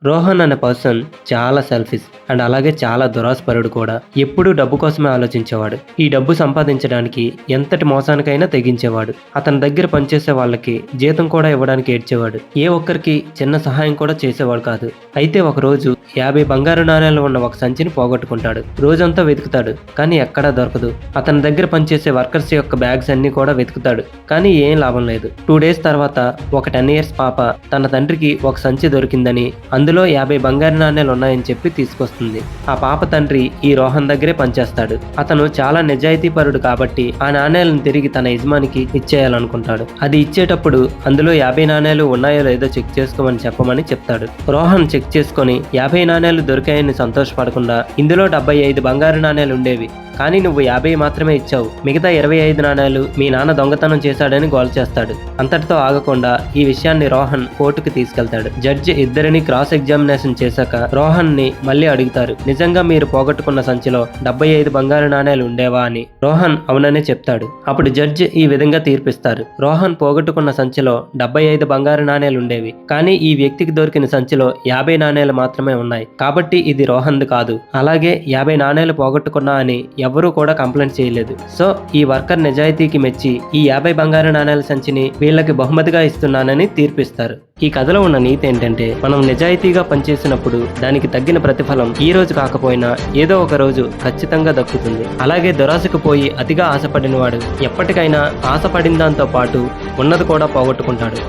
రోహన్ అనే పర్సన్ చాలా selfish and అలాగే చాలా దురాస్పరుడు కూడా. ఎప్పుడూ డబ్బు కోసమే ఆలోచించేవాడు. ఈ డబ్బు సంపాదించడానికి ఎంతటి మోసానికైనా తెగించేవాడు. అతని దగ్గర పనిచేసే వాళ్ళకి జీతం కూడా ఇవ్వడానికి ఏడ్చేవాడు. ఏ ఒక్కరికి చిన్న సహాయం కూడా చేసేవాడు కాదు. అయితే ఒకరోజు 50 బంగారు నాణేలు ఉన్న ఒక సంచిని పోగొట్టుకుంటాడు. రోజంతా వెతుకుతాడు కానీ ఎక్కడా దొరకదు. అతని దగ్గర పనిచేసే వర్కర్స్ యొక్క బ్యాగ్స్ అన్ని కూడా వెతుకుతాడు కానీ ఏం లాభం లేదు. 2 డేస్ తర్వాత ఒక 10 ఇయర్స్ పాప తన తండ్రికి ఒక సంచి దొరికిందని, అందులో 50 బంగారు నాణేలు ఉన్నాయని చెప్పి తీసుకొస్తుంది. ఆ పాప తండ్రి ఈ రోహన్ దగ్గరే పనిచేస్తాడు. అతను చాలా నిజాయితీపరుడు కాబట్టి ఆ నాణేలను తిరిగి తన యజమానికి ఇచ్చేయాలనుకుంటాడు. అది ఇచ్చేటప్పుడు అందులో 50 నాణేలు ఉన్నాయో లేదో చెక్ చేసుకోమని చెప్పమని చెప్తాడు. రోహన్ చెక్ చేసుకొని 50 నాణేలు దొరికాయని సంతోషపడకుండా, ఇందులో 75 బంగారు నాణేలు ఉండేవి కానీ నువ్వు 50 మాత్రమే ఇచ్చావు, మిగతా 25 నాణేలు మీ నాన్న దొంగతనం చేశాడని గోల చేస్తాడు. అంతటితో ఆగకుండా ఈ విషయాన్ని రోహన్ కోర్టుకు తీసుకెళ్తాడు. జడ్జి ఇద్దరిని క్రాస్ ఎగ్జామినేషన్ చేశాక రోహన్ ని మళ్ళీ అడుగుతారు, నిజంగా మీరు పోగొట్టుకున్న సంచిలో 75 బంగారు నాణేలు ఉండేవా అని. రోహన్ అవుననే చెప్తాడు. అప్పుడు జడ్జి ఈ విధంగా తీర్పిస్తారు, రోహన్ పోగొట్టుకున్న సంచిలో 75 బంగారు నాణేలు ఉండేవి కానీ ఈ వ్యక్తికి దొరికిన సంచిలో 50 నాణేలు మాత్రమే ఉన్నాయి కాబట్టి ఇది రోహన్ది కాదు. అలాగే 50 నాణేలు పోగొట్టుకున్నా అని ఎవరూ కూడా కంప్లైంట్ చేయలేదు. సో ఈ వర్కర్ నిజాయితీకి మెచ్చి ఈ 50 బంగారు నాణేల సంచిని వీళ్ళకి బహుమతిగా ఇస్తున్నానని తీర్పిస్తారు. ఈ కథలో ఉన్న నీతి ఏంటంటే, మనం నిజాయితీగా పనిచేసినప్పుడు దానికి తగ్గిన ప్రతిఫలం ఈ రోజు కాకపోయినా ఏదో ఒక రోజు ఖచ్చితంగా దక్కుతుంది. అలాగే దురాశకు పోయి అతిగా ఆశపడినవాడు ఎప్పటికైనా ఆశపడిన దాంతో పాటు ఉన్నది కూడా పోగొట్టుకుంటాడు.